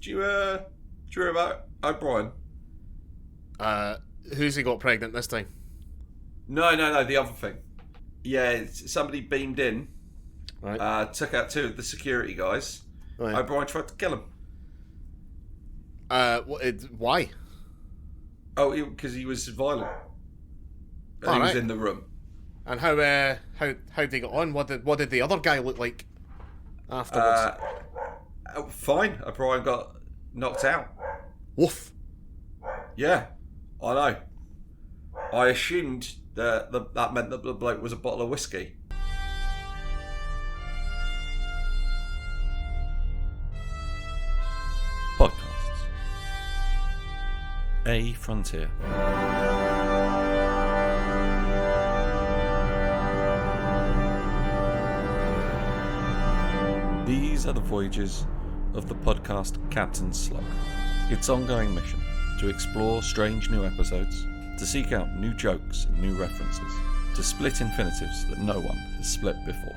Do you hear about O'Brien? Who's he got pregnant this time? No, the other thing. Yeah, somebody beamed in, Right. took out two of the security guys. Right. O'Brien tried to kill him. Why? Oh, because he was violent. And he was in the room. And how did he get on? What did the other guy look like afterwards? Fine. O'Brien got knocked out. Woof. Yeah, I know. I assumed that meant that the bloke was a bottle of whiskey. Podcasts. A Frontier. These are the voyages of the podcast Captain's Slug. Its ongoing mission to explore strange new episodes, to seek out new jokes and new references, to split infinitives that no one has split before.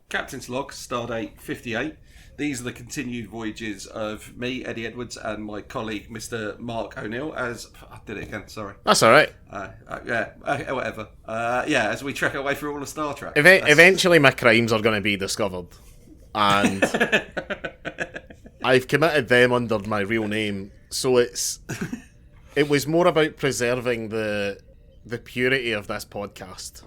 Captain's Log, Stardate 58. These are the continued voyages of me, Eddie Edwards, and my colleague, Mr. Mark O'Neill, as... I did it again, sorry. That's alright. Whatever. As we trek our way through all of Star Trek. Eventually my crimes are going to be discovered. And I've committed them under my real name. So it was more about preserving the purity of this podcast.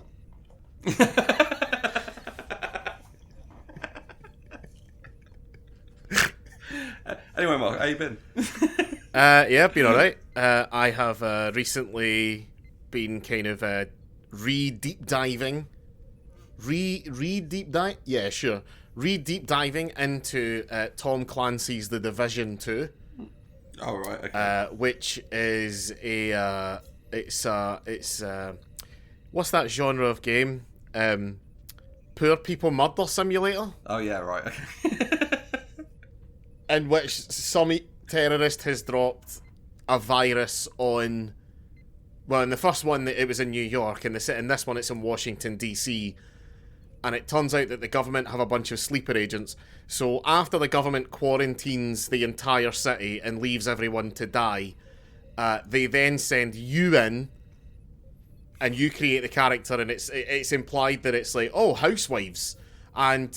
Anyway, Mark, how you been? Been alright. I have recently been kind of re-deep diving. Re-deep dive? Yeah, sure. Re-deep diving into Tom Clancy's The Division 2. Oh, right, okay. Which is what's that genre of game? Poor People Murder Simulator? Oh, yeah, right, okay. In which some terrorist has dropped a virus on... Well, in the first one, it was in New York, and in this one, it's in Washington, D.C., and it turns out that the government have a bunch of sleeper agents. So after the government quarantines the entire city and leaves everyone to die, they then send you in, and you create the character, and it's implied that it's like, oh, housewives... And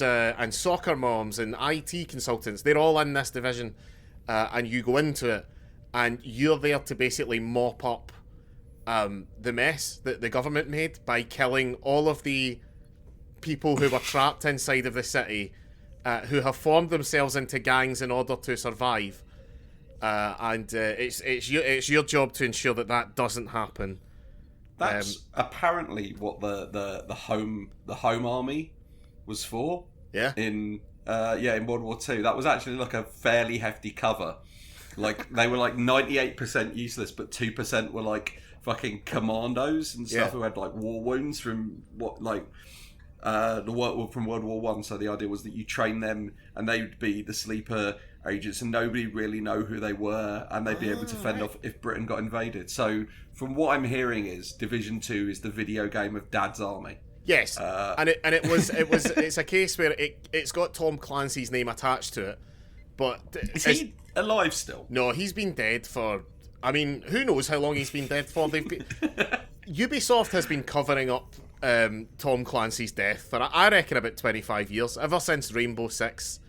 soccer moms and IT consultants, they're all in this division, and you go into it, and you're there to basically mop up the mess that the government made by killing all of the people who were trapped inside of the city, who have formed themselves into gangs in order to survive, and it's your job to ensure that doesn't happen. That's apparently what the home army was for. Yeah. In World War II. That was actually like a fairly hefty cover. Like they were like 98% useless, but 2% were like fucking commandos and stuff who had like war wounds from from World War One. So the idea was that you train them and they would be the sleeper agents and nobody really know who they were and they'd be able to fend off if Britain got invaded. So from what I'm hearing is Division 2 is the video game of Dad's Army. Yes, it's a case where it's got Tom Clancy's name attached to it, but is he alive still? No, he's been dead for. I mean, who knows how long he's been dead for? Ubisoft has been covering up Tom Clancy's death for I reckon about 25 years, ever since Rainbow Six.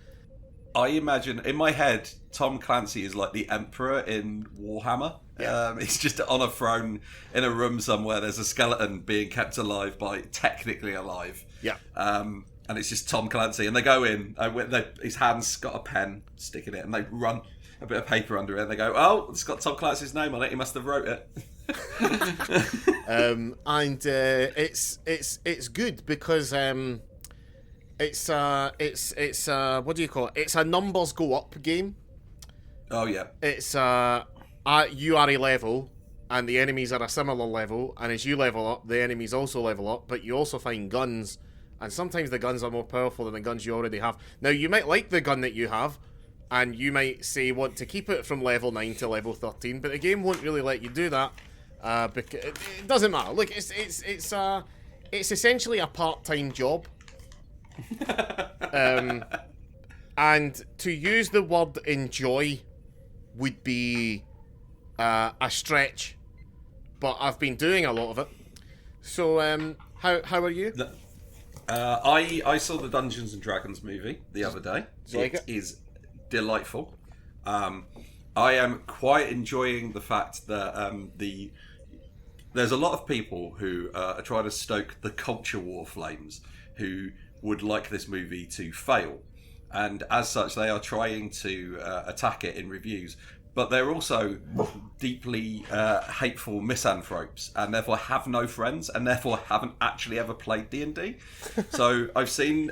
I imagine in my head, Tom Clancy is like the Emperor in Warhammer. Yeah. He's just on a throne in a room somewhere. There's a skeleton being kept alive technically alive. Yeah. And it's just Tom Clancy. And they go in, his hand's got a pen stick in it, and they run a bit of paper under it, and they go, oh, it's got Tom Clancy's name on it. He must have wrote it. It's good because it's what do you call it? It's a numbers go up game. Oh yeah. It's you are a level and the enemies are a similar level, and as you level up, the enemies also level up, but you also find guns, and sometimes the guns are more powerful than the guns you already have. Now, you might like the gun that you have, and you might say want to keep it from level 9 to level 13, but the game won't really let you do that because it doesn't matter. Look, it's essentially a part-time job. And to use the word enjoy would be a stretch, but I've been doing a lot of it. So, how are you? I saw the Dungeons and Dragons movie the other day. It is delightful. I am quite enjoying the fact that there's a lot of people who are trying to stoke the culture war flames, who would like this movie to fail, and as such they are trying to attack it in reviews, but they're also deeply hateful misanthropes, and therefore have no friends, and therefore haven't actually ever played D&D. So I've seen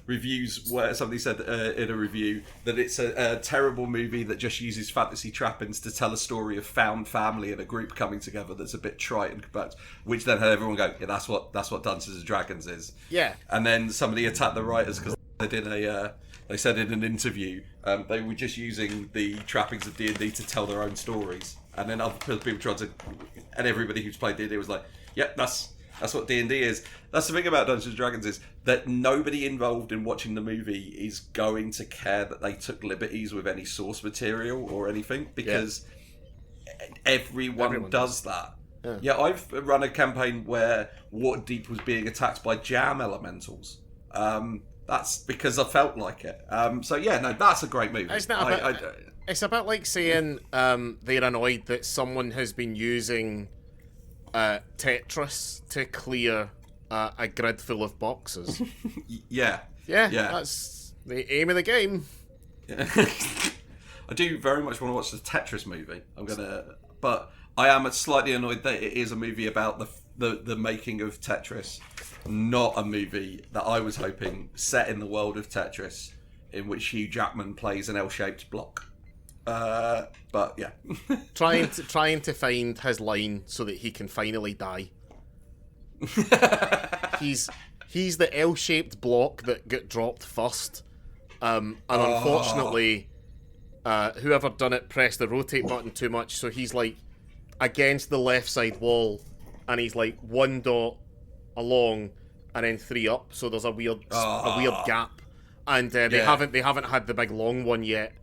reviews where somebody said in a review that it's a terrible movie that just uses fantasy trappings to tell a story of found family and a group coming together that's a bit trite and compact, which then had everyone go, yeah, that's what Dungeons and Dragons is. Yeah. And then somebody attacked the writers because they did they said in an interview they were just using the trappings of D&D to tell their own stories, and then other people tried to, and everybody who's played D&D was like, "Yep, that's what D&D is." That's the thing about Dungeons and Dragons, is that nobody involved in watching the movie is going to care that they took liberties with any source material or anything, because everyone does that. Yeah, I've run a campaign where Waterdeep was being attacked by jam elementals. That's because I felt like it. So yeah, no, that's a great movie. It's a bit like saying they're annoyed that someone has been using Tetris to clear a grid full of boxes. Yeah. That's the aim of the game. I do very much want to watch the Tetris movie. But I am slightly annoyed that it is a movie about the making of Tetris, not a movie that I was hoping set in the world of Tetris, in which Hugh Jackman plays an L-shaped block. But yeah, trying to find his line so that he can finally die. He's the L-shaped block that got dropped first, and unfortunately, whoever done it pressed the rotate button too much, so he's like against the left side wall, and he's like 1 dot along and then 3 up, so there's a weird gap, and they haven't had the big long one yet.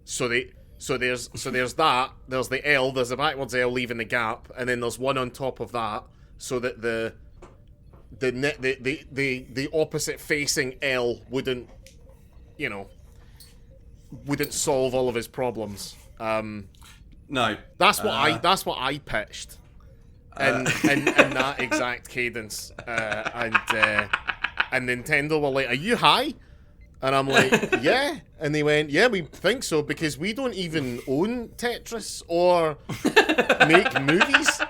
So there's that, there's the L, there's a backwards L leaving the gap, and then there's one on top of that, so that the opposite facing L wouldn't solve all of his problems. No, that's what I pitched. In that exact cadence, and Nintendo were like, "Are you high?" And I'm like, "Yeah," and they went, "Yeah, we think so because we don't even own Tetris or make movies.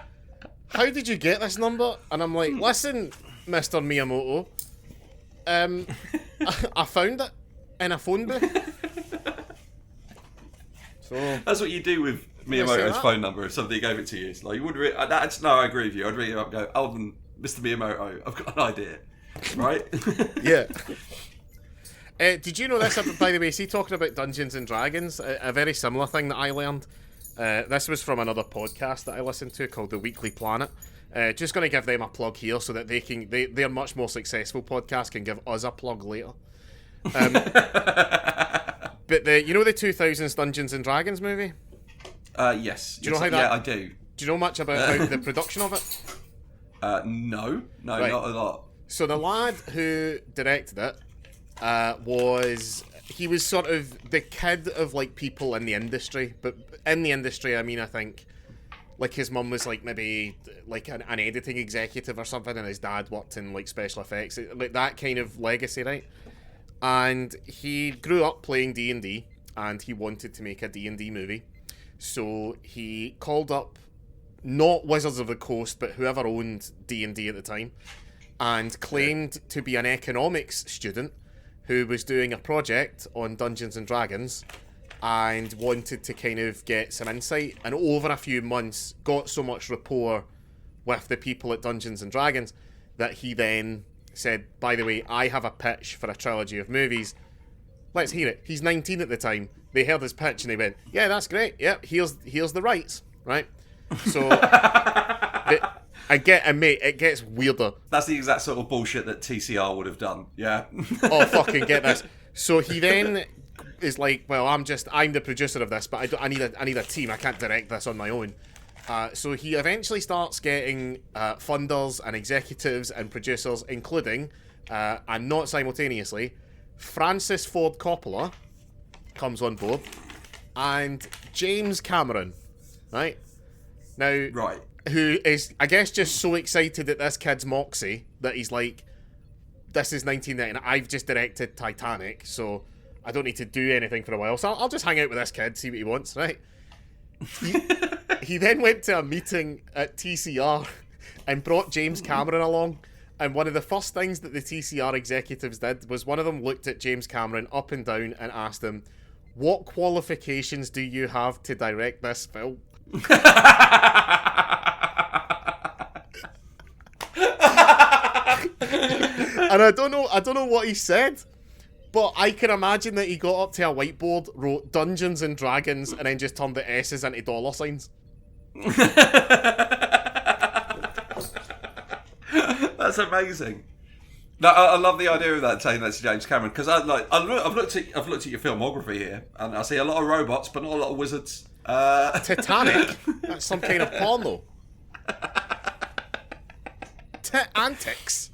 How did you get this number?" And I'm like, "Listen, Mr. Miyamoto, I found it in a phone booth." So that's what you do with Miyamoto's phone number if somebody gave it to you. It's like, you wouldn't I agree with you. I'd ring him up and go, "Alden, Mr. Miyamoto, I've got an idea." Right? Yeah. Did you know this, by the way? See, talking about Dungeons and Dragons, a very similar thing that I learned. This was from another podcast that I listened to called The Weekly Planet. Just going to give them a plug here so that their much more successful podcast can give us a plug later. But the 2000s Dungeons and Dragons movie? Yes. Do you know how that? Yeah, I do. Do you know much about the production of it? No, right. Not a lot. So the lad who directed it was sort of the kid of like people in the industry, but in the industry, I mean, I think like his mum was like maybe like an editing executive or something, and his dad worked in like special effects, like that kind of legacy, right? And he grew up playing D&D, and he wanted to make a D&D movie. So he called up, not Wizards of the Coast, but whoever owned D&D at the time, and claimed to be an economics student who was doing a project on Dungeons and Dragons and wanted to kind of get some insight. And over a few months, got so much rapport with the people at Dungeons and Dragons that he then said, "By the way, I have a pitch for a trilogy of movies. let's hear it. He's 19 at the time. They heard his pitch and they went, yeah, that's great. Yep, here's the rights, right? So, mate, it gets weirder. That's the exact sort of bullshit that TCR would have done. Yeah. Oh, fucking get this. So he then is like, well, I'm the producer of this, but I need a team. I can't direct this on my own. So he eventually starts getting funders and executives and producers, including, and not simultaneously, Francis Ford Coppola comes on board, and James Cameron, right? Now, right. Who is, I guess, just so excited at this kid's moxie that he's like, this is 1999, I've just directed Titanic, so I don't need to do anything for a while, so I'll just hang out with this kid, see what he wants, right? He then went to a meeting at TCR and brought James Cameron along, and one of the first things that the TCR executives did was one of them looked at James Cameron up and down and asked him, what qualifications do you have to direct this film? And I don't know what he said, but I can imagine that he got up to a whiteboard, wrote Dungeons and Dragons, and then just turned the S's into dollar signs. That's amazing. No, I love the idea of that, saying that to James Cameron, because I've looked at your filmography here, and I see a lot of robots, but not a lot of wizards. Titanic? That's some kind of porno. Antics?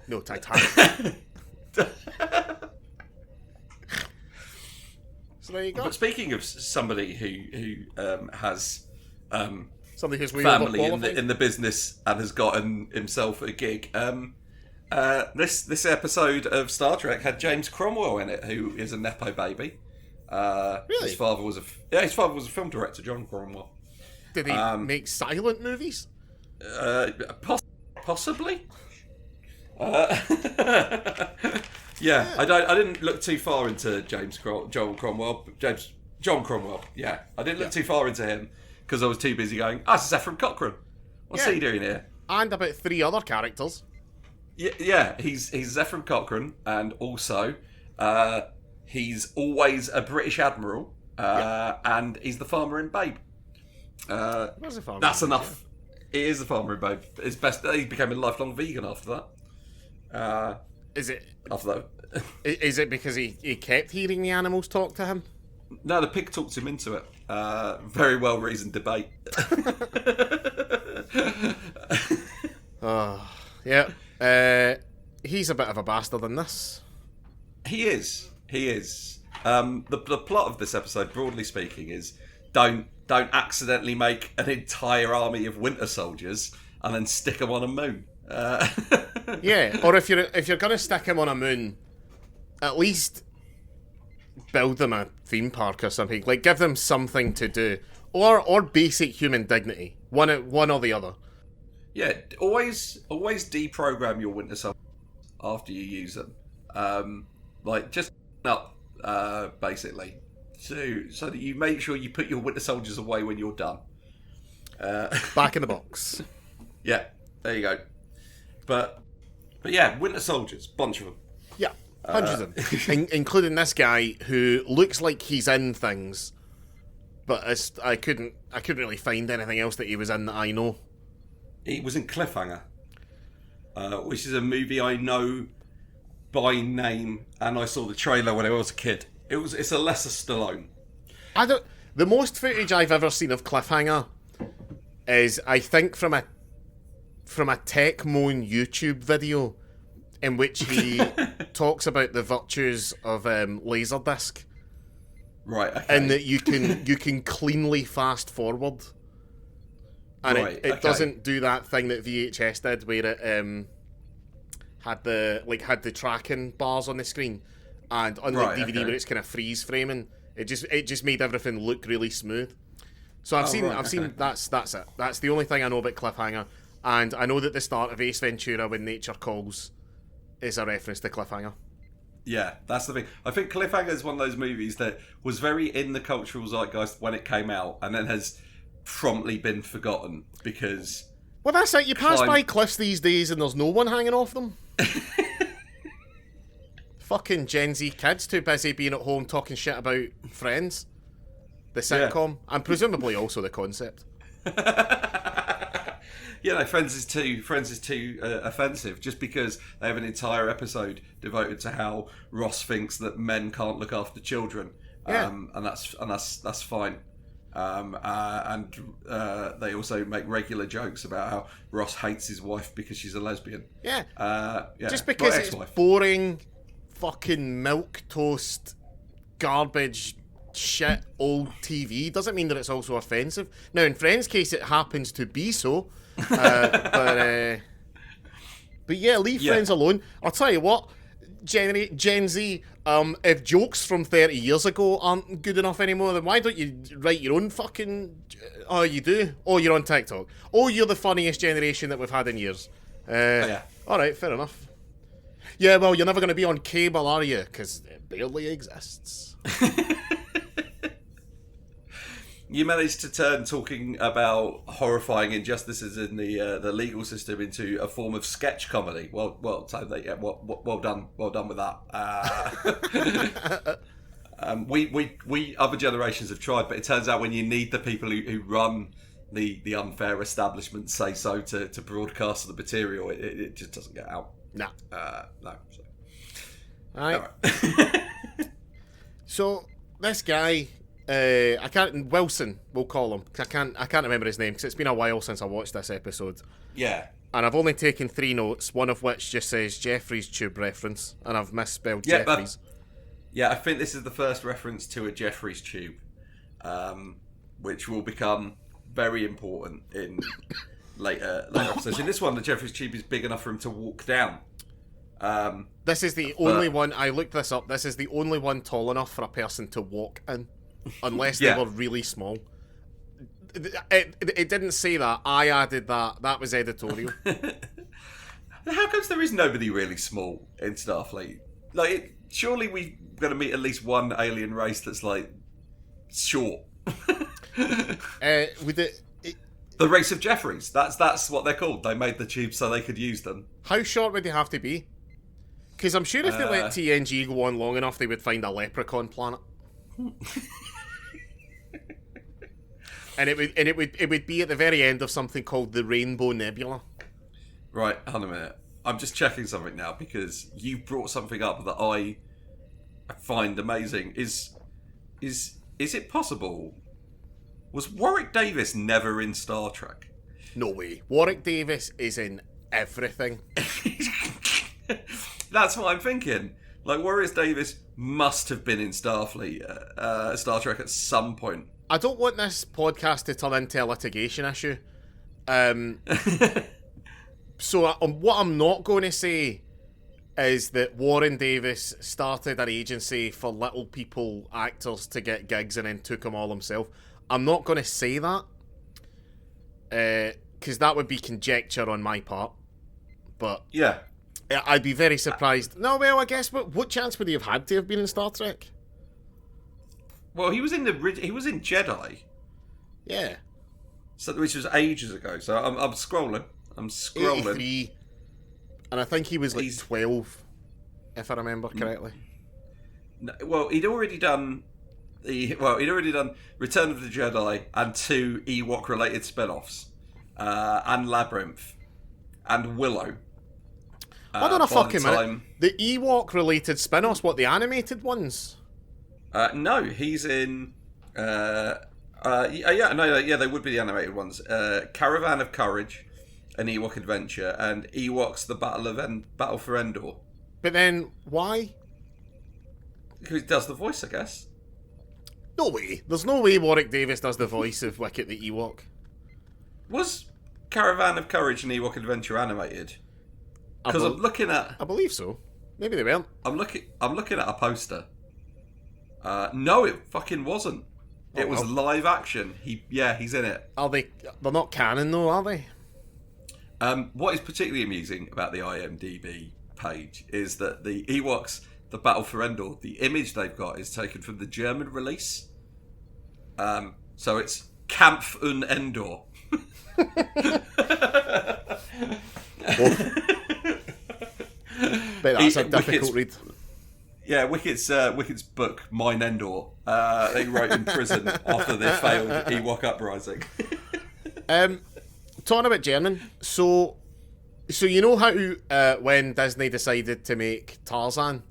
No, Titanic. So there you go. But speaking of somebody who has somebody who's way family in the business and has gotten himself a gig, this episode of Star Trek had James Cromwell in it, who is a nepo baby. Really? His father was a film director, John Cromwell. Did he make silent movies? Possibly. Yeah, I didn't look too far into John Cromwell. John Cromwell. Yeah, I didn't look too far into him because I was too busy going, it's Ephraim Cochrane. What's he doing here? And about 3 other characters. Yeah, he's Ephraim Cochrane, and also he's always a British admiral, and he's the farmer in Babe. That's enough. He is the farmer in Babe. It's best. He became a lifelong vegan after that. Is it? After that, is it because he kept hearing the animals talk to him? No, the pig talked him into it. Very well reasoned debate. Yeah. He's a bit of a bastard in this. He is. The plot of this episode, broadly speaking, is don't accidentally make an entire army of winter soldiers and then stick them on a moon. Yeah, or if you're gonna stick him on a moon, at least build them a theme park or something. Like, give them something to do, or basic human dignity. One or the other. Yeah, always deprogram your winter soldiers after you use them. Like, just up, basically, so that you make sure you put your winter soldiers away when you're done. Back in the box. Yeah, there you go. But yeah, winter soldiers, bunch of them. Yeah, hundreds of them, including this guy who looks like he's in things, but I couldn't really find anything else that he was in that I know. He was in Cliffhanger, which is a movie I know by name, and I saw the trailer when I was a kid. It's a lesser Stallone. The most footage I've ever seen of Cliffhanger is, I think, from a Tech Moan YouTube video in which he talks about the virtues of Laserdisc. Right, okay. And that you can cleanly fast forward. And it doesn't do that thing that VHS did where it had the tracking bars on the screen, and unlike DVD where it's kind of freeze framing, it just made everything look really smooth. So I've seen that's it. That's the only thing I know about Cliffhanger, and I know that the start of Ace Ventura, When Nature Calls, is a reference to Cliffhanger. Yeah, that's the thing. I think Cliffhanger is one of those movies that was very in the cultural zeitgeist when it came out, and then has promptly been forgotten because... Well, that's it. You pass by cliffs these days and there's no one hanging off them. fucking Gen Z kids too busy being at home talking shit about Friends, the sitcom, and presumably also the concept. Yeah, no, Friends is too offensive just because they have an entire episode devoted to how Ross thinks that men can't look after children, and that's fine. And they also make regular jokes about how Ross hates his wife because she's a lesbian. Yeah, yeah. Just because it's boring, fucking milquetoast, garbage, shit, old TV doesn't mean that it's also offensive. Now, in Friends' case, it happens to be so. But yeah, leave Friends alone. I'll tell you what, Gen Z, if jokes from 30 years ago aren't good enough anymore, then why don't you write your own fucking... Oh, you do? Oh, you're on TikTok. Oh, you're the funniest generation that we've had in years. Alright, fair enough. Yeah, well, you're never going to be on cable, are you? Because it barely exists. You managed to turn talking about horrifying injustices in the legal system into a form of sketch comedy. Well done with that. We other generations have tried, but it turns out when you need the people who run the unfair establishment say so to broadcast the material, it just doesn't get out. No. No. So. All right. So this guy. Wilson, we'll call him. I can't remember his name because it's been a while since I watched this episode. Yeah. And I've only taken 3 notes, one of which just says Jeffrey's Tube reference, and I've misspelled Jeffrey's. I think this is the first reference to a Jeffrey's Tube, which will become very important in later episodes. In this one, the Jeffrey's Tube is big enough for him to walk down. This is the only one, I looked this up, this is the only one tall enough for a person to walk in. Unless they were really small. It didn't say that. I added that. That was editorial. How comes there is nobody really small in Starfleet? Surely we're going to meet at least one alien race that's short. The race of Jeffreys. That's what they're called. They made the tubes so they could use them. How short would they have to be? Because I'm sure if they let TNG go on long enough, they would find a leprechaun planet. And it would be at the very end of something called the Rainbow Nebula. Right, hold on a minute. I'm just checking something now because you brought something up that I find amazing. Is it possible? Was Warwick Davis never in Star Trek? No way. Warwick Davis is in everything. That's what I'm thinking. Warwick Davis must have been in Starfleet, Star Trek at some point. I don't want this podcast to turn into a litigation issue. So what I'm not going to say is that Warren Davis started an agency for little people actors to get gigs and then took them all himself. I'm not going to say that. Because that would be conjecture on my part. But yeah, I'd be very surprised. No, well, I guess what chance would he have had to have been in Star Trek? Well, he was in Jedi. Yeah. So which was ages ago. So I'm scrolling. 83, and I think he was 12, if I remember correctly. No, well, he'd already done Return of the Jedi and 2 Ewok related spin-offs, and Labyrinth, and Willow. Hold on a fucking minute. The Ewok related spin-offs, what, the animated ones? No, he's in. They would be the animated ones. Caravan of Courage, an Ewok adventure, and Ewoks: The Battle for Endor. But then why? Because he does the voice, I guess. No way. There's no way Warwick Davis does the voice of Wicket the Ewok. Was Caravan of Courage and Ewok Adventure animated? Because I'm looking at. I believe so. Maybe they weren't. I'm looking at a poster. No, it fucking wasn't. It was live action. He's in it. Are they? They're not canon though, are they? What is particularly amusing about the IMDb page is that the Ewoks, the Battle for Endor, the image they've got is taken from the German release. So it's Kampf und Endor. But that's a difficult read. Yeah, Wicked's book, Mine Endor, they wrote in prison after they failed Ewok Uprising. Talking about German, so you know how when Disney decided to make Tarzan,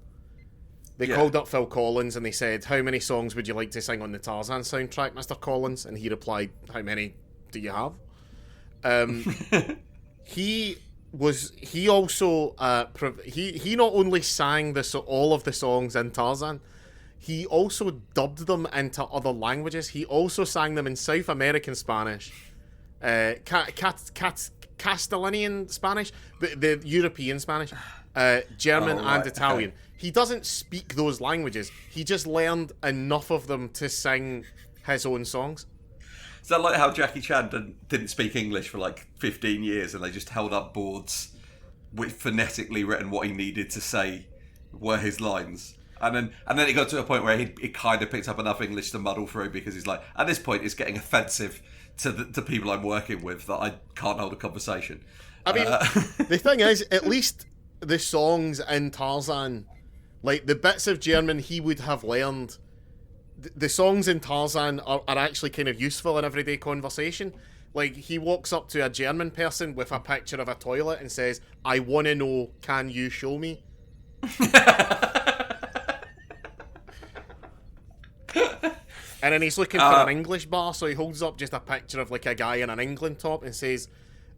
they called up Phil Collins and they said, "How many songs would you like to sing on the Tarzan soundtrack, Mr. Collins?" And he replied, "How many do you have?" He also he not only sang all of the songs in Tarzan, he also dubbed them into other languages. He also sang them in South American Spanish, Castellanian Spanish, the European Spanish, German and Italian. Okay. He doesn't speak those languages. He just learned enough of them to sing his own songs. Is that like how Jackie Chan didn't speak English for like 15 years and they just held up boards with phonetically written what he needed to say were his lines? And then it got to a point where he kind of picked up enough English to muddle through because he's like, at this point it's getting offensive to people I'm working with that I can't hold a conversation. I mean, the thing is, at least the songs in Tarzan, like the bits of German he would have learned, the songs in Tarzan are actually kind of useful in everyday conversation. Like, he walks up to a German person with a picture of a toilet and says, "I want to know, can you show me?" And then he's looking for an English bar, so he holds up just a picture of like a guy in an England top and says,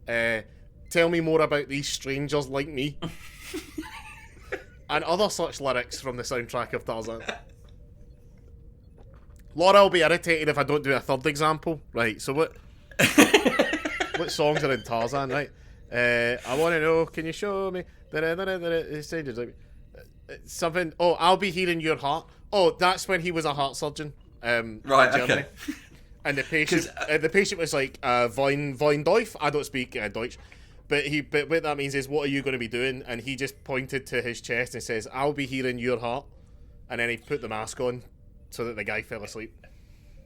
"Tell me more about these strangers like me." And other such lyrics from the soundtrack of Tarzan. Laura will be irritated if I don't do a third example. Right, so what songs are in Tarzan, right? I want to know, can you show me? Something, I'll be here in your heart. Oh, that's when he was a heart surgeon. Right, okay. And the patient was like, Wein Deutsch? I don't speak Deutsch. But what that means is, what are you going to be doing? And he just pointed to his chest and says, "I'll be here in your heart." And then he put the mask on so that the guy fell asleep.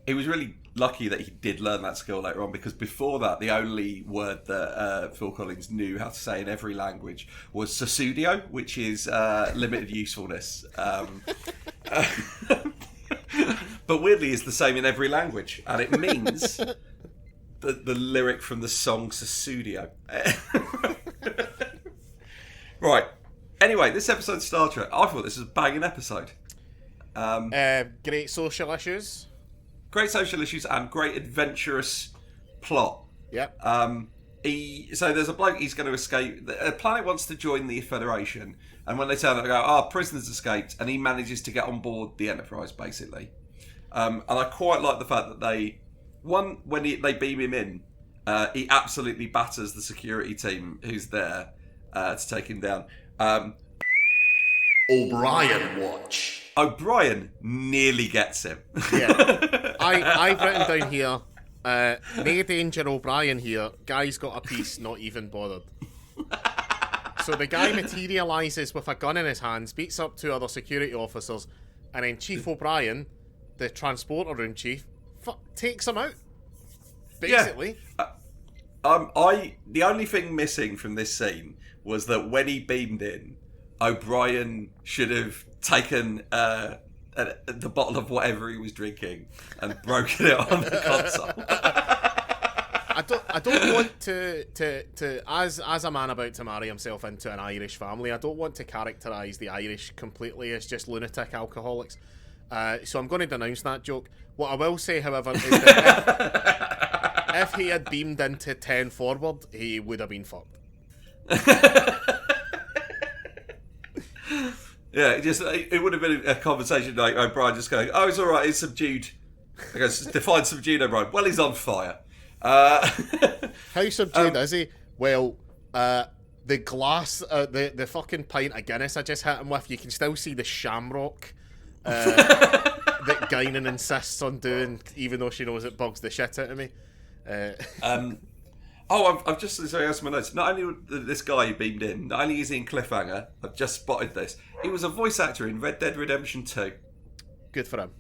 He was really lucky that he did learn that skill later on, because before that, the only word that Phil Collins knew how to say in every language was "Susudio," which is limited usefulness. But weirdly, it's the same in every language, and it means the lyric from the song "Susudio." Right. Anyway, this episode of Star Trek, I thought this was a banging episode. Great social issues. Great social issues and great adventurous plot. Yep. So there's a bloke, he's going to escape. The planet wants to join the Federation, and when they turn up, they go, prisoners escaped, and he manages to get on board the Enterprise, basically. And I quite like the fact that when they beam him in, he absolutely batters the security team who's there to take him down. O'Brien watch. O'Brien nearly gets him. Yeah. I've written down here, no danger, O'Brien here. Guy's got a piece, not even bothered. So the guy materialises with a gun in his hands, beats up two other security officers, and then Chief O'Brien, the transporter room chief, takes him out. Basically. Yeah. The only thing missing from this scene was that when he beamed in, O'Brien should have taken the bottle of whatever he was drinking and broken it on the console. I don't want to as a man about to marry himself into an Irish family, I don't want to characterise the Irish completely as just lunatic alcoholics. So I'm going to denounce that joke. What I will say, however, is that if he had beamed into 10 forward, he would have been fucked. Yeah, it would have been a conversation like O'Brien just going, "Oh, it's all right, he's subdued." I guess define subdued, O'Brien. Well, he's on fire. How subdued is he? Well, the glass, the fucking pint of Guinness I just hit him with, you can still see the shamrock that Guinan insists on doing, even though she knows it bugs the shit out of me. I've just asked my notes. Not only this guy who beamed in, not only is he in Cliffhanger, I've just spotted this. He was a voice actor in Red Dead Redemption 2. Good for him.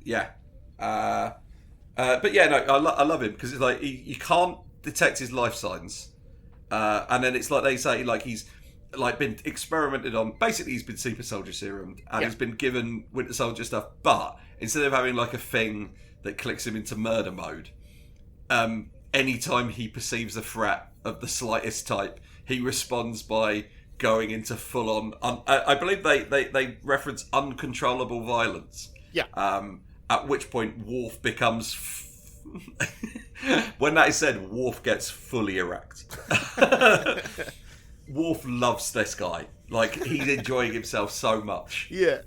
Yeah. But yeah, no, I love him because it's like you can't detect his life signs, and then it's like they say, like he's like been experimented on. Basically, he's been super soldier serumed and he's been given Winter Soldier stuff. But instead of having like a thing that clicks him into murder mode, anytime he perceives a threat of the slightest type, he responds by going into full on. I believe they reference uncontrollable violence. Yeah. At which point Worf becomes. When that is said, Worf gets fully erect. Worf loves this guy. Like, he's enjoying himself so much. Yeah.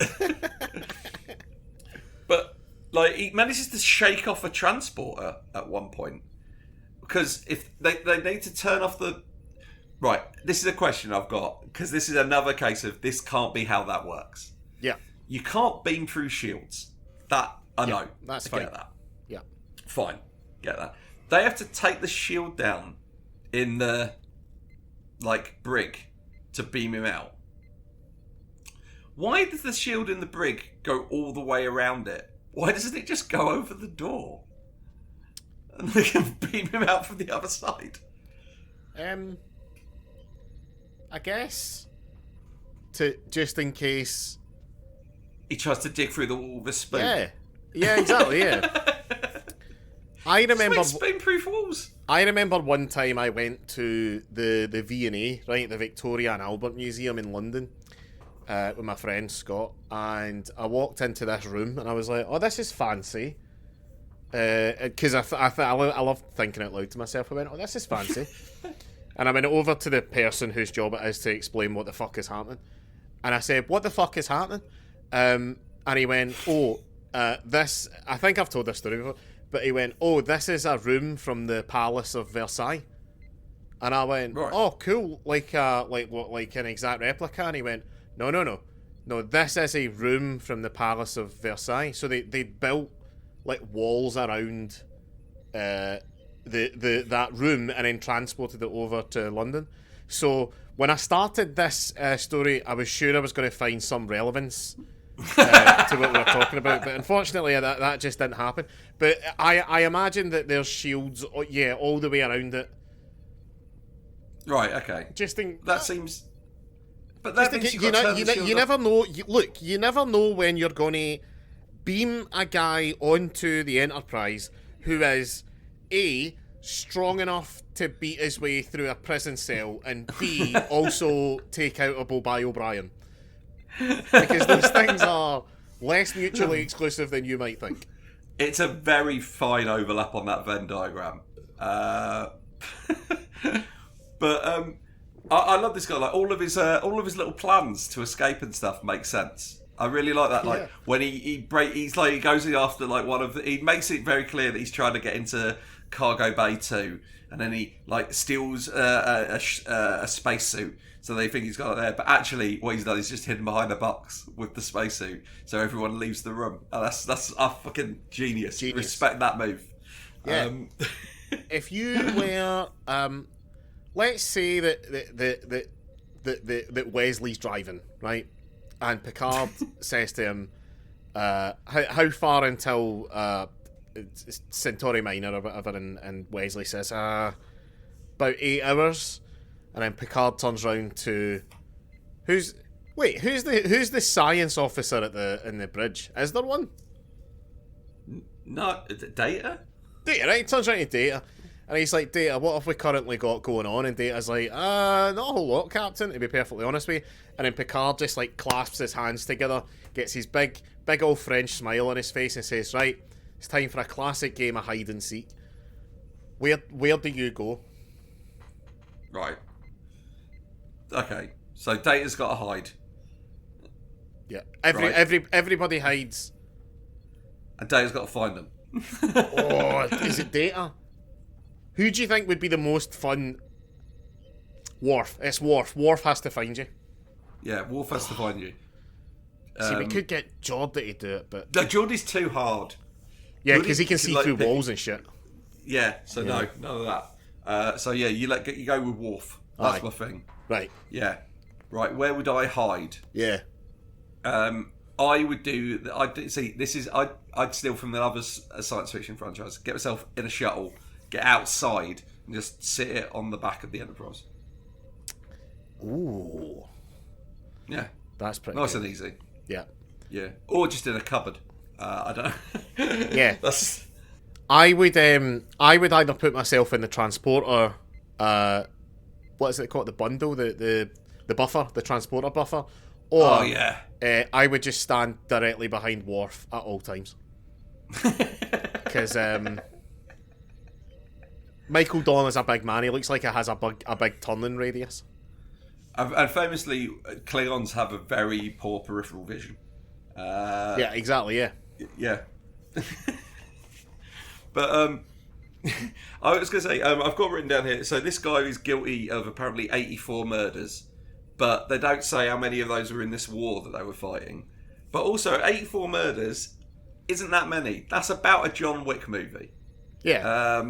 But, like, he manages to shake off a transporter at one point. Because if they need to turn off the... Right, this is a question I've got. Because this is another case of this can't be how that works. Yeah. You can't beam through shields. That, I know. That's I fine. get that. Yeah. Fine. Get that. They have to take the shield down in the, like, brig to beam him out. Why does the shield in the brig go all the way around it? Why doesn't it just go over the door? And they can beam him out from the other side? I guess just in case He tries to dig through the wall with a spoon. Yeah, exactly. Yeah. I remember spoon-proof walls. I remember one time I went to the V&A, right, the Victoria and Albert Museum in London, with my friend Scott, and I walked into this room and I was like, "Oh, this is fancy," because I love thinking out loud to myself. I went, "Oh, this is fancy," and I went over to the person whose job it is to explain what the fuck is happening, and I said, "What the fuck is happening?" And he went, "Oh, this." I think I've told this story before. But he went, "Oh, this is a room from the Palace of Versailles," and I went, right. "Oh, cool, like an exact replica." And he went, "No. This is a room from the Palace of Versailles." So they built like walls around that room and then transported it over to London. So when I started this story, I was sure I was going to find some relevance to what we were talking about, but unfortunately that just didn't happen. But I imagine that there's shields, all the way around it. Right. Okay. That seems. But that means you never know. You never know when you're going to beam a guy onto the Enterprise who is A, strong enough to beat his way through a prison cell, and B, also take out a Bobai O'Brien. Because those things are less mutually exclusive than you might think. It's a very fine overlap on that Venn diagram. But I love this guy. Like all of his little plans to escape and stuff make sense. I really like that. Like when he goes after like he makes it very clear that he's trying to get into Cargo Bay 2, and then he like steals a spacesuit. So they think he's got it there, but actually what he's done is just hidden behind a box with the spacesuit, so everyone leaves the room. And that's a fucking genius. Respect that move. Yeah. If you were, let's say that Wesley's driving, right, and Picard says to him, "How far until Centauri Minor or whatever?" And Wesley says, "About 8 hours." And then Picard turns round to who's the science officer in the bridge? Is there one? No, Data. Data, right? He turns around to Data, and he's like, "Data, what have we currently got going on?" And Data's like, not a whole lot, Captain, to be perfectly honest with you. And then Picard just like clasps his hands together, gets his big old French smile on his face, and says, "Right, it's time for a classic game of hide and seek. Where do you go?" Right. Okay, so Data's got to hide. Yeah, everybody hides, and Data's got to find them. Oh, is it Data? Who do you think would be the most fun? Worf. It's Worf. Worf has to find you. Yeah, Worf has to find you. See, we could get Geordie to do it, but no, Geordie's too hard. Yeah, because he can see through walls and shit. Yeah, so no, none of that. So yeah, you go with Worf. That's my thing. Right. Yeah. Right. Where would I hide? Yeah. I would do. I'd steal from the other science fiction franchise. Get myself in a shuttle, get outside, and just sit it on the back of the Enterprise. Ooh, Yeah, that's pretty nice good. and easy. Yeah. Yeah, or just in a cupboard. I don't know. Yeah. That's I would either put myself in the transporter, what is it called, the bundle, the buffer, the transporter buffer, or oh yeah. I would just stand directly behind Worf at all times. Because Michael Dorn is a big man. He looks like he has a big turning radius. And famously, Klingons have a very poor peripheral vision. Yeah, exactly. Yeah. Yeah. But I was going to say, I've got written down here. So this guy is guilty of apparently 84 murders, but they don't say how many of those were in this war that they were fighting. But also, 84 murders isn't that many. That's about a John Wick movie. Yeah.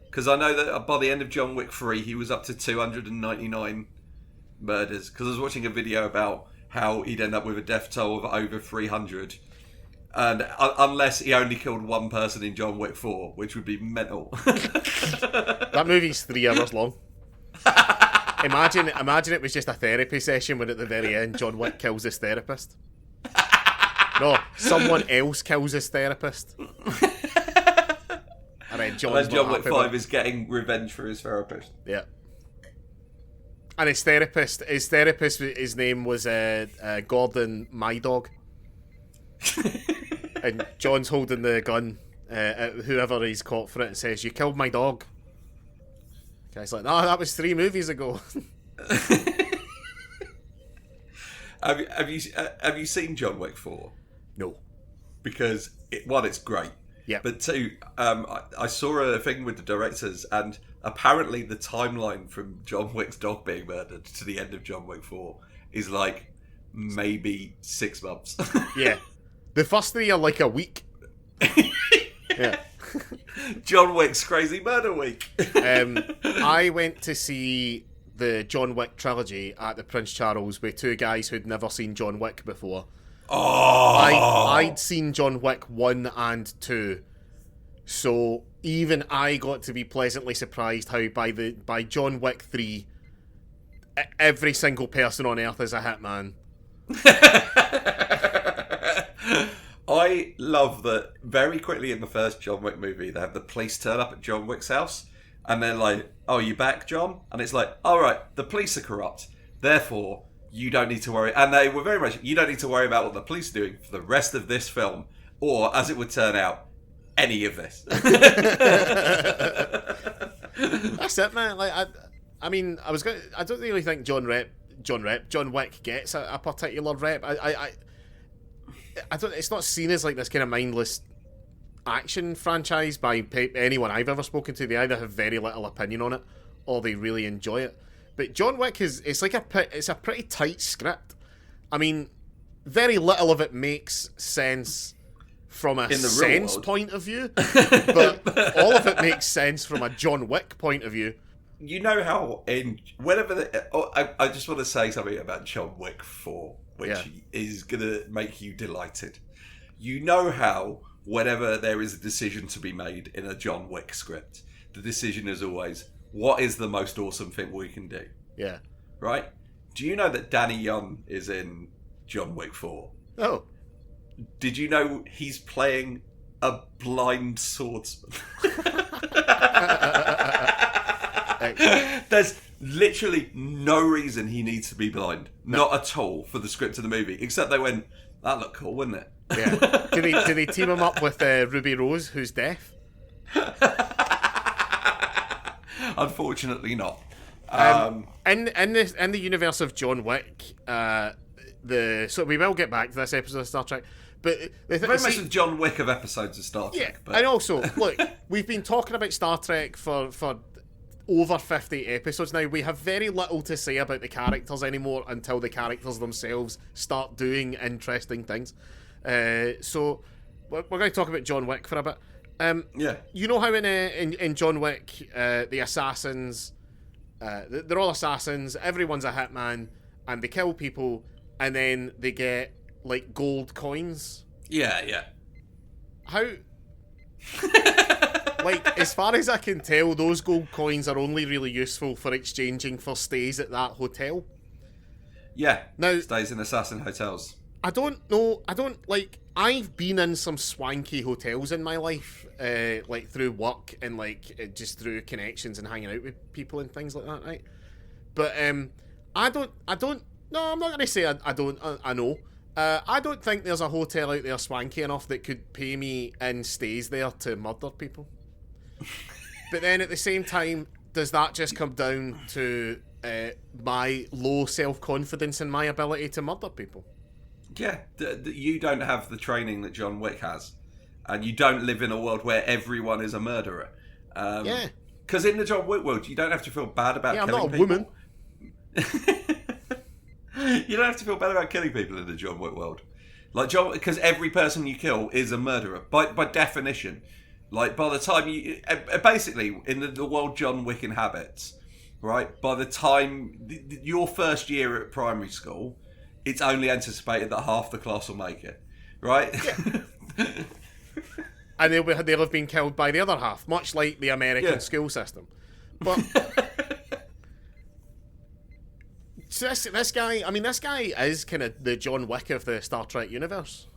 Because I know that by the end of John Wick 3, he was up to 299 murders. Because I was watching a video about how he'd end up with a death toll of over 300. And unless he only killed one person in John Wick 4, which would be mental. That movie's 3 hours long. Imagine it was just a therapy session when at the very end John Wick kills his therapist. No, someone else kills his therapist. And then John Wick 5 is getting revenge for his therapist. Yeah. And his therapist, his name was Gordon My Dog. And John's holding the gun at whoever he's caught for it and says, "You killed my dog." The guy's like, "No, that was 3 movies ago." Have you seen John Wick 4? No. Because one, it's great. Yeah. But 2, I saw a thing with the directors, and apparently the timeline from John Wick's dog being murdered to the end of John Wick 4 is like maybe 6 months. Yeah. The first 3 are like a week. Yeah. John Wick's Crazy Murder Week. I went to see the John Wick trilogy at the Prince Charles with 2 guys who'd never seen John Wick before. Oh, I'd seen John Wick 1 and 2, so even I got to be pleasantly surprised how by John Wick 3, every single person on Earth is a hitman. I love that very quickly in the first John Wick movie, they have the police turn up at John Wick's house, and they're like, "Oh, you back, John?" And it's like, "All right, the police are corrupt, therefore you don't need to worry." And they were very much, "You don't need to worry about what the police are doing for the rest of this film, or as it would turn out, any of this." That's it, man. Like, I mean, I don't really think John Wick gets a particular rep. I don't. It's not seen as like this kind of mindless action franchise by anyone I've ever spoken to. They either have very little opinion on it, or they really enjoy it. But John Wick it's a pretty tight script. I mean, very little of it makes sense from a sense point of view, but all of it makes sense from a John Wick point of view. You know how I just want to say something about John Wick 4, which is going to make you delighted. You know how whenever there is a decision to be made in a John Wick script, the decision is always, what is the most awesome thing we can do? Yeah. Right? Do you know that Danny Young is in John Wick 4? Oh. Did you know he's playing a blind swordsman? There's literally no reason he needs to be blind. No. Not at all for the script of the movie. Except they went, that looked cool, wouldn't it? Yeah. Do they team him up with Ruby Rose, who's deaf? Unfortunately not. In the universe of John Wick, so we will get back to this episode of Star Trek, but very much the John Wick of episodes of Star Trek. Yeah, but... and also, look, we've been talking about Star Trek for over 50 episodes now. We have very little to say about the characters anymore until the characters themselves start doing interesting things. So we're going to talk about John Wick for a bit. You know how in John Wick, the assassins, they're all assassins, everyone's a hitman, and they kill people, and then they get, like, gold coins? Yeah. How... Like, as far as I can tell, those gold coins are only really useful for exchanging for stays at that hotel. Yeah. Now, Stays in assassin hotels. I don't know. I've been in some swanky hotels in my life, like through work and just through connections and hanging out with people and things like that, right? But I don't. No, I'm not going to say I don't. I know. I don't think there's a hotel out there swanky enough that could pay me in stays there to murder people. But then at the same time, does that just come down to my low self-confidence in my ability to murder people? Yeah, you don't have the training that John Wick has, and you don't live in a world where everyone is a murderer. Yeah. Because in the John Wick world, you don't have to feel bad about killing I'm not a people. woman. You don't have to feel bad about killing people in the John Wick world. Because every person you kill is a murderer by definition. Like, by the time you... Basically, in the world John Wick inhabits, right, by the time... your first year at primary school, it's only anticipated that half the class will make it, right? Yeah. And they'll have been killed by the other half, much like the American school system. But... so this guy is kind of the John Wick of the Star Trek universe.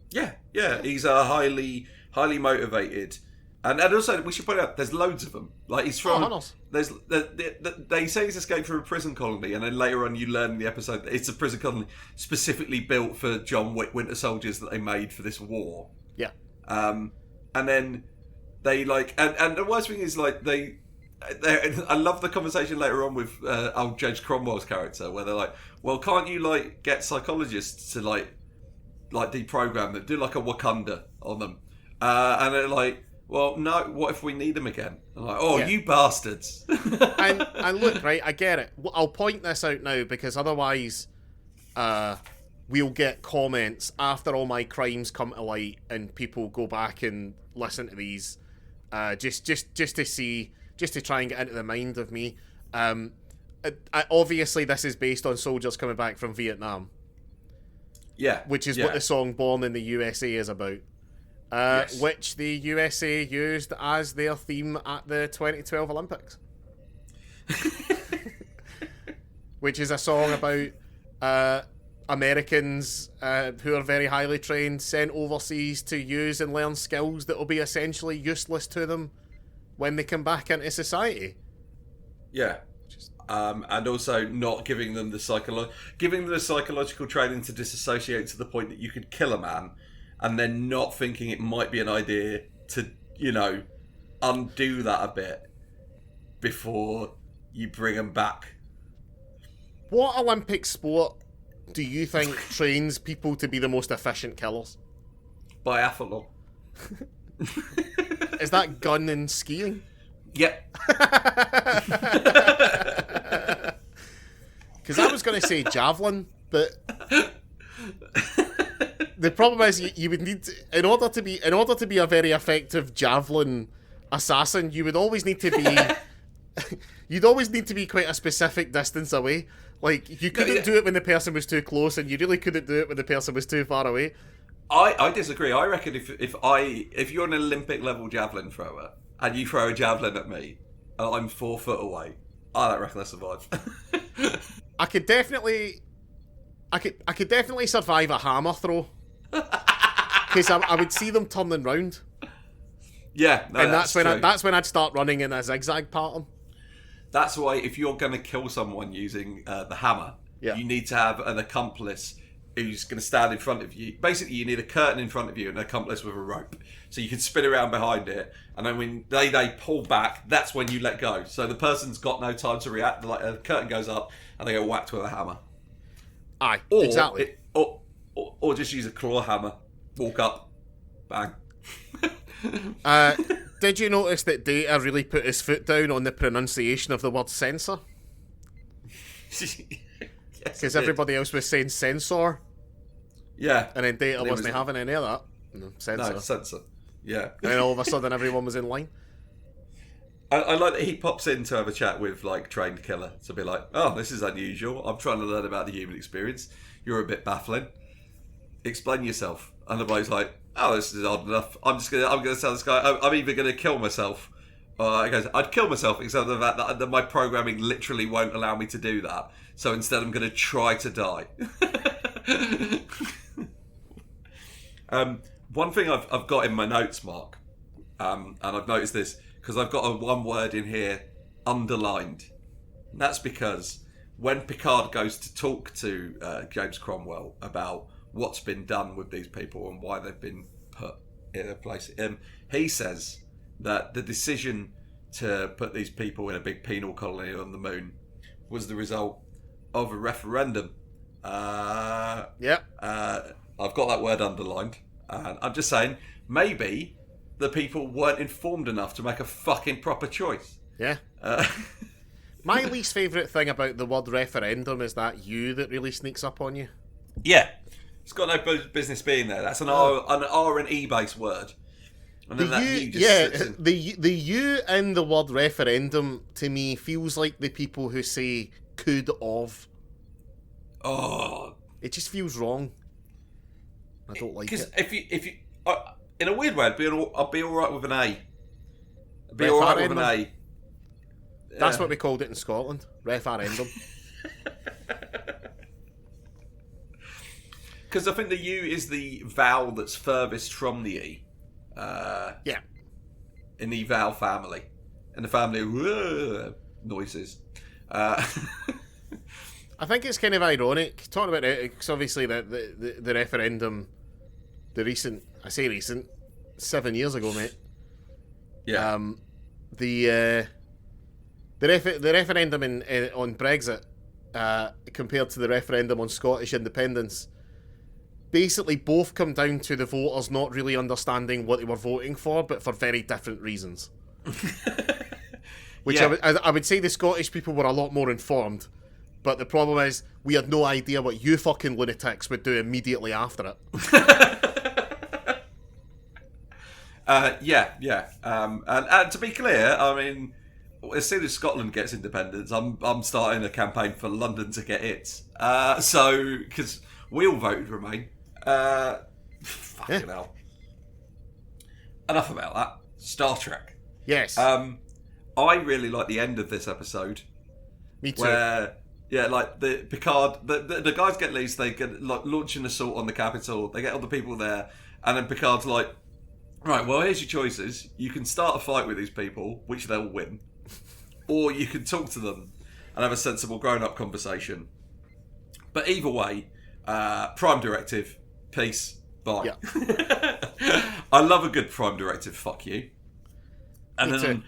Yeah. He's a highly motivated, and also we should point out there's loads of them. Like he's from they say he's escaped from a prison colony, and then later on you learn in the episode that it's a prison colony specifically built for John Wick Winter Soldiers that they made for this war. Yeah. And then they and the worst thing is I love the conversation later on with old Judge Cromwell's character, where they're like, "Well, can't you get psychologists to deprogram them, do a Wakanda on them?" And they're like, "Well, no. What if we need them again?" I'm like, "Oh, yeah. You bastards!" and look, right, I get it. I'll point this out now because otherwise, we'll get comments after all my crimes come to light, and people go back and listen to these, just to see. Just to try and get into the mind of me. Obviously, this is based on soldiers coming back from Vietnam. Yeah. Which is what the song Born in the USA is about. Yes. Which the USA used as their theme at the 2012 Olympics. Which is a song about Americans who are very highly trained sent overseas to use and learn skills that will be essentially useless to them when they come back into society. Yeah. And also not giving them the psychological training to disassociate to the point that you could kill a man, and then not thinking it might be an idea to, undo that a bit before you bring them back. What Olympic sport do you think trains people to be the most efficient killers? Biathlon. Is that gun and skiing? Yep. Because I was going to say javelin, but the problem is you would need to, in order to be a very effective javelin assassin, you would always need to be you'd always need to be quite a specific distance away. Like you couldn't do it when the person was too close, and you really couldn't do it when the person was too far away. I disagree. I reckon if you're an Olympic level javelin thrower and you throw a javelin at me and I'm 4 foot away, I don't reckon I survive. I could definitely survive a hammer throw because I would see them turning round. Yeah, no, and that's when I'd start running in a zigzag pattern. That's why if you're going to kill someone using the hammer, you need to have an accomplice who's going to stand in front of you. Basically, you need a curtain in front of you and an accomplice with a rope. So you can spin around behind it, and then when they pull back, that's when you let go. So the person's got no time to react. Like a curtain goes up, and they get whacked with a hammer. Aye, exactly. Or just use a claw hammer. Walk up, bang. Did you notice that Data really put his foot down on the pronunciation of the word censor? Because everybody else was saying censor. Yeah. And then Data wasn't having any of that. No, censor. No, censor. Yeah. And then all of a sudden everyone was in line. I like that he pops in to have a chat with trained killer to be like, oh, this is unusual. I'm trying to learn about the human experience. You're a bit baffling. Explain yourself. And the bloke's like, oh, this is odd enough. I'm gonna tell this guy I'm either gonna kill myself He goes, I'd kill myself except for the fact that my programming literally won't allow me to do that. So instead I'm going to try to die. One thing I've got in my notes, Mark, and I've noticed this, because I've got one word in here, underlined. And that's because when Picard goes to talk to James Cromwell about what's been done with these people and why they've been put in a place, he says that the decision to put these people in a big penal colony on the moon was the result of a referendum. I've got that word underlined, and I'm just saying, maybe the people weren't informed enough to make a fucking proper choice. Yeah. My least favourite thing about the word referendum is that U that really sneaks up on you. Yeah. It's got no business being there. That's an R and E based word. And then that U just sits in. The U in the word referendum to me feels like the people who say could of. Oh, it just feels wrong. I don't like it. Because if you in a weird way, I'd be all right with an A. I'd be all right with an A. That's what we called it in Scotland. Referendum. Because I think the U is the vowel that's furthest from the E. Yeah. In the vowel family. In the family of noises. I think it's kind of ironic talking about it, because obviously the referendum, the recent, I say recent, 7 years ago, mate. Yeah. The referendum on Brexit compared to the referendum on Scottish independence, basically both come down to the voters not really understanding what they were voting for, but for very different reasons. Which yeah. I would say the Scottish people were a lot more informed, but the problem is we had no idea what you fucking lunatics would do immediately after it. Yeah. And to be clear, I mean, as soon as Scotland gets independence, I'm starting a campaign for London to get its. So, because we all voted Remain. Fucking hell. Enough about that. Star Trek. Yes. I really like the end of this episode. Me too. Where, like the Picard, the guys get loose. They get like launch an assault on the capital. They get all the people there, and then Picard's like, right, well, here's your choices. You can start a fight with these people, which they'll win, or you can talk to them and have a sensible grown-up conversation. But either way, Prime Directive, peace, bye. Yeah. I love a good Prime Directive, fuck you. And Me then, too.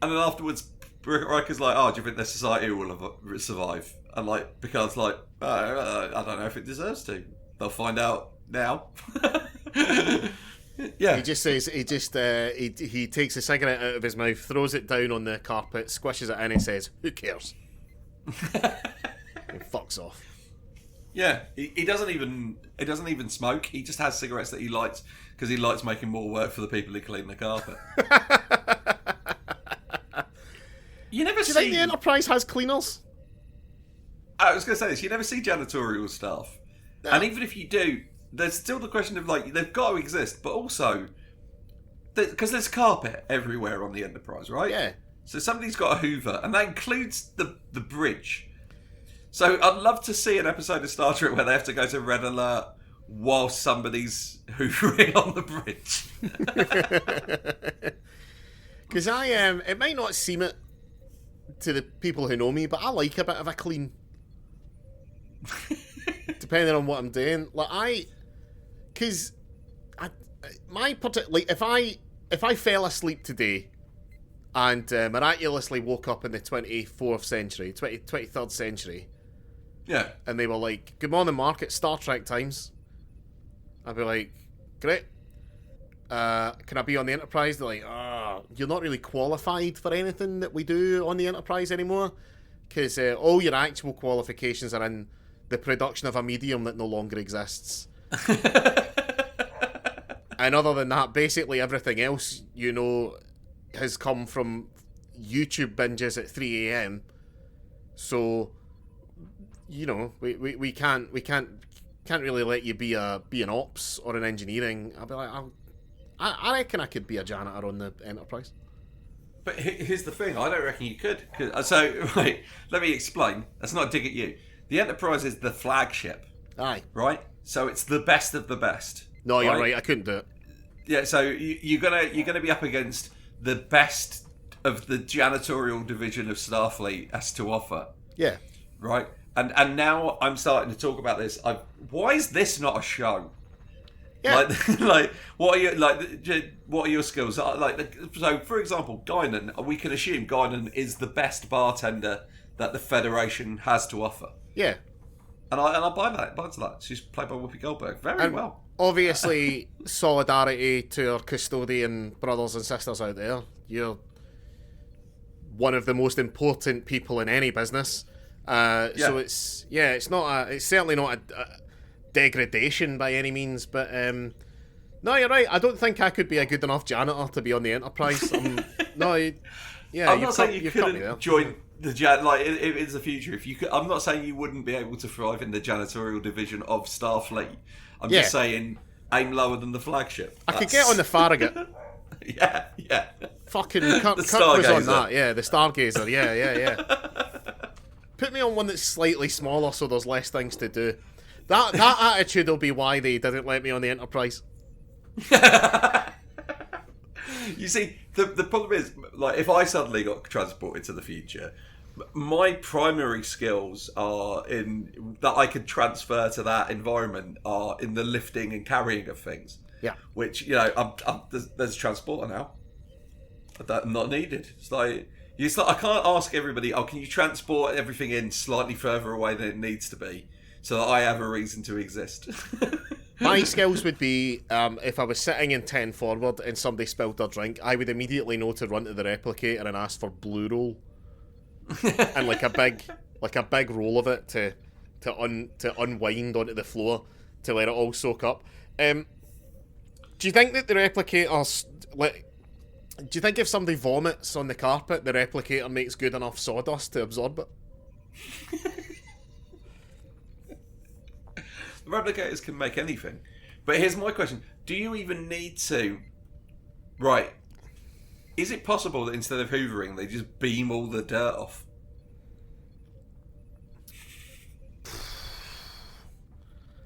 and then afterwards, Riker's like, oh, do you think their society will survive? And like, Picard's like, I don't know if it deserves to. They'll find out now. Yeah. He just says, he takes a cigarette out of his mouth, throws it down on the carpet, squishes it in and says, who cares? And fucks off. Yeah, he doesn't even smoke. He just has cigarettes that he lights because he likes making more work for the people who clean the carpet. You never Do you see. think the Enterprise has cleaners? I was going to say this. You never see janitorial staff, No. and even if you do, there's still the question of like they've got to exist, but also because there's carpet everywhere on the Enterprise, right? Yeah. So somebody's got a Hoover, and that includes the bridge. So I'd love to see an episode of Star Trek where they have to go to Red Alert while somebody's hoovering on the bridge. Because it might not seem it to the people who know me, but I like a bit of a clean. Depending on what I'm doing. Like if I fell asleep today and miraculously woke up in the 23rd century, Yeah. and they were like, good morning, Mark, it's Star Trek times, I'd be like, great. Can I be on the Enterprise? They're like, you're not really qualified for anything that we do on the Enterprise anymore, because all your actual qualifications are in the production of a medium that no longer exists. And other than that, basically everything else, has come from YouTube binges at 3 a.m. So, we can't really let you be an ops or an engineering. I'll be like, I reckon I could be a janitor on the Enterprise. But here's the thing, I don't reckon you could. So, right, let me explain. That's not a dig at you. The Enterprise is the flagship. Aye. Right? So it's the best of the best. No, you're right. I couldn't do it. Yeah, so you're gonna be up against the best of the janitorial division of Starfleet has to offer. Yeah. Right? And now I'm starting to talk about this. Why is this not a show? Yeah. Like what are your skills? So for example, Guinan, we can assume Guinan is the best bartender that the Federation has to offer. Yeah. And I buy into that. She's played by Whoopi Goldberg very well. Obviously, solidarity to our custodian brothers and sisters out there. You're one of the most important people in any business. So it's certainly not a degradation by any means. But no, you're right. I don't think I could be a good enough janitor to be on the Enterprise. I'm not saying you couldn't join the if it's the future. If you could, I'm not saying you wouldn't be able to thrive in the janitorial division of Starfleet. I'm just saying aim lower than the flagship. I could get on the Farragut. yeah. Fucking Kirk was on that. Yeah, the Stargazer. Yeah. Put me on one that's slightly smaller so there's less things to do. That attitude will be why they didn't let me on the Enterprise. You see, the problem is, like, if I suddenly got transported to the future, my primary skills are that I could transfer to that environment are in the lifting and carrying of things. Yeah. Which, there's a transporter now. That's not needed. It's like I can't ask everybody, can you transport everything in slightly further away than it needs to be so that I have a reason to exist? My skills would be, if I was sitting in 10 forward and somebody spilled their drink, I would immediately know to run to the replicator and ask for blue roll. And like a big roll of it to unwind onto the floor to let it all soak up. Do you think that the replicators, do you think if somebody vomits on the carpet, the replicator makes good enough sawdust to absorb it? Replicators can make anything. But here's my question. Do you even need to... Right. Is it possible that instead of hoovering, they just beam all the dirt off?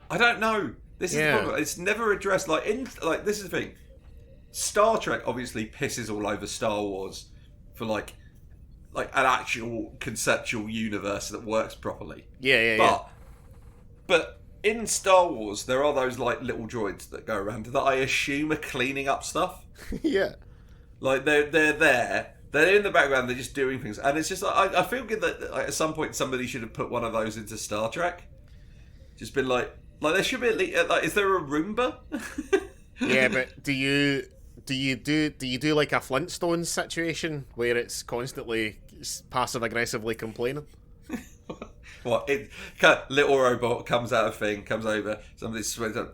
I don't know. This is the problem. It's never addressed. This is the thing. Star Trek obviously pisses all over Star Wars for like an actual conceptual universe that works properly. But in Star Wars, there are those like little droids that go around that I assume are cleaning up stuff. Yeah. Like they're there. They're in the background. They're just doing things, and it's just I feel good that at some point somebody should have put one of those into Star Trek. Just been like there should be at least, is there a Roomba? Yeah, but do you do like a Flintstones situation where it's constantly passive aggressively complaining? What? Little robot comes out of thing, comes over, somebody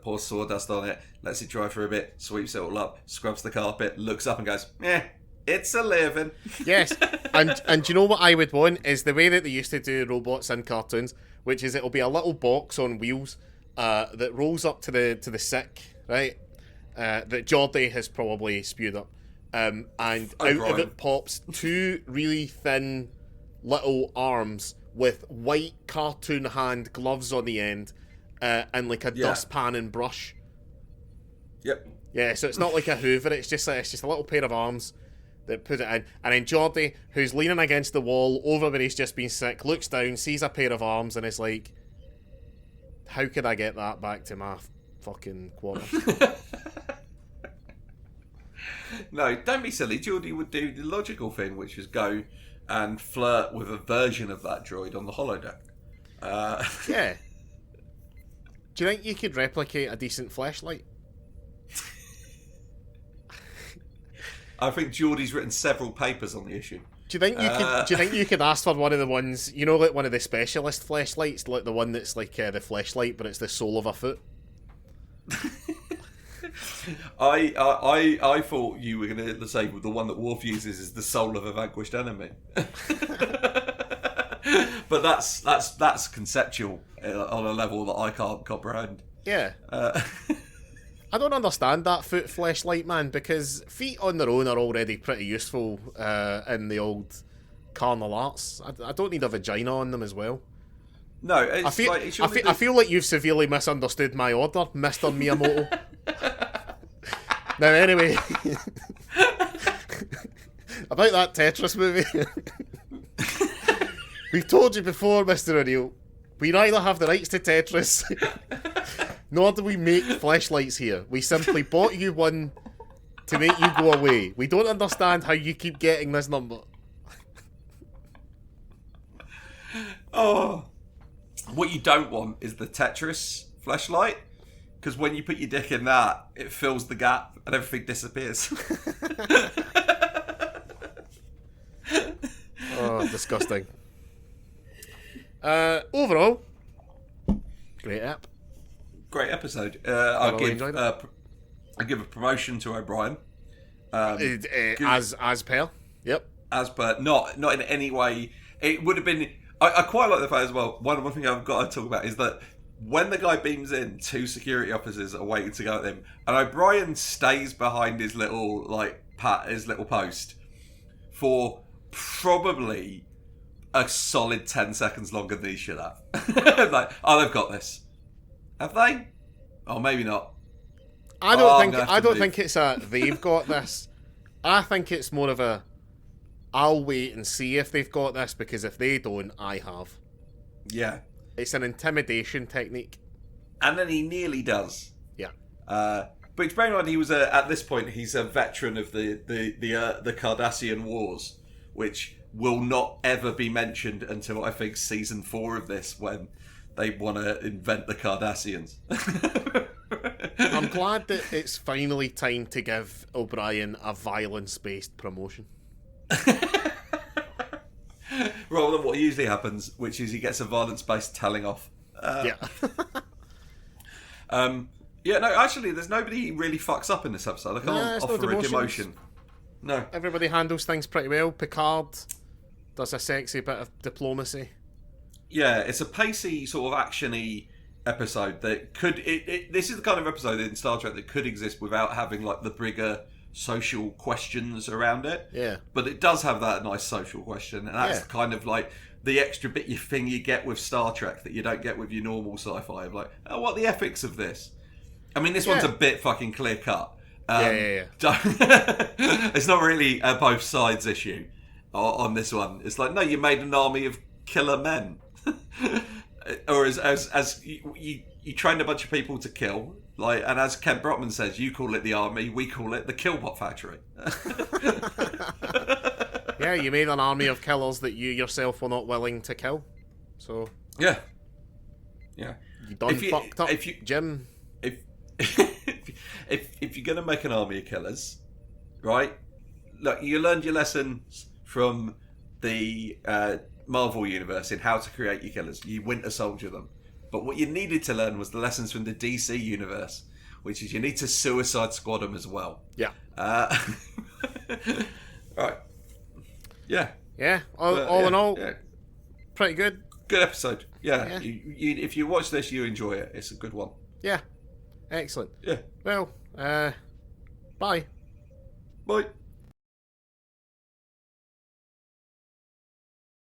pours sawdust on it, lets it dry for a bit, sweeps it all up, scrubs the carpet, looks up and goes, it's a living. Yes, and do you know what I would want is the way that they used to do robots in cartoons, which is it'll be a little box on wheels that rolls up to the sick, right? That Geordie has probably spewed up, and out of it pops two really thin little arms with white cartoon hand gloves on the end, and like a dustpan and brush. Yep. Yeah, so it's not like a Hoover. It's just a little pair of arms that put it in, and then Geordie, who's leaning against the wall over where he's just been sick, looks down, sees a pair of arms, and is like, "How could I get that back to my fucking quarters?" No, don't be silly. Geordie would do the logical thing, which was go and flirt with a version of that droid on the holodeck. Yeah. Do you think you could replicate a decent fleshlight? I think Geordie's written several papers on the issue. Do you think you could? Do you think you could ask for one of the ones, like one of the specialist fleshlights, like the one that's like the fleshlight, but it's the sole of a foot? I thought you were going to say the one that Worf uses is the soul of a vanquished enemy. But that's conceptual on a level that I can't comprehend. Yeah. I don't understand that foot fleshlight, man, because feet on their own are already pretty useful in the old carnal arts. I don't need a vagina on them as well. No, it's I feel like you've severely misunderstood my order, Mr. Miyamoto. Now, anyway, about that Tetris movie. We've told you before, Mr. O'Neill, we neither have the rights to Tetris, nor do we make fleshlights here. We simply bought you one to make you go away. We don't understand how you keep getting this number. Oh, what you don't want is the Tetris fleshlight, because when you put your dick in that, it fills the gap and everything disappears. Oh, disgusting. Overall, great app. Great episode. I I give a promotion to O'Brien. As per. Yep. As per, not in any way. It would have been. I quite like the fact as well. One thing I've got to talk about is that when the guy beams in, 2 security officers are waiting to go at him, and O'Brien stays behind his little post for probably a solid 10 seconds longer than he should have. Like, oh, they've got this. Have they? Oh, maybe not. I don't think it's a they've got this. I think it's more of a I'll wait and see if they've got this, because if they don't, I have. Yeah. It's an intimidation technique. And then he nearly does. Yeah. But it's bearing in mind he was at this point he's a veteran of the Cardassian Wars, which will not ever be mentioned until I think season 4 of this, when they want to invent the Cardassians. I'm glad that it's finally time to give O'Brien a violence-based promotion. Rather than what usually happens, which is he gets a violence-based telling off. Yeah. Yeah, no, actually, there's nobody he really fucks up in this episode. I can't offer a demotion. No. Everybody handles things pretty well. Picard does a sexy bit of diplomacy. Yeah, it's a pacey, sort of action-y episode that could... this is the kind of episode in Star Trek that could exist without having, like, the bigger social questions around it. Yeah. But it does have that nice social question, and that's Yeah. kind of like the extra bit thing you get with Star Trek that you don't get with your normal sci-fi. Of like, oh, what are the ethics of this? I mean, this one's a bit fucking clear-cut. Yeah. It's not really a both sides issue on this one. It's like, no, you made an army of killer men. Or as you trained a bunch of people to kill, like, and as Kent Brotman says, you call it the army, we call it the Killbot Factory. Yeah, you made an army of killers that you yourself were not willing to kill. So yeah. You fucked up, Jim. If you're gonna make an army of killers, right? Look, you learned your lessons from the Marvel universe in how to create your killers. You Winter Soldier them. But what you needed to learn was the lessons from the DC universe, which is you need to Suicide Squad them as well. Yeah. Right. Yeah. Yeah. All in all, yeah. pretty good. Good episode. Yeah. If you watch this, you enjoy it. It's a good one. Yeah. Excellent. Yeah. Well, bye. Bye.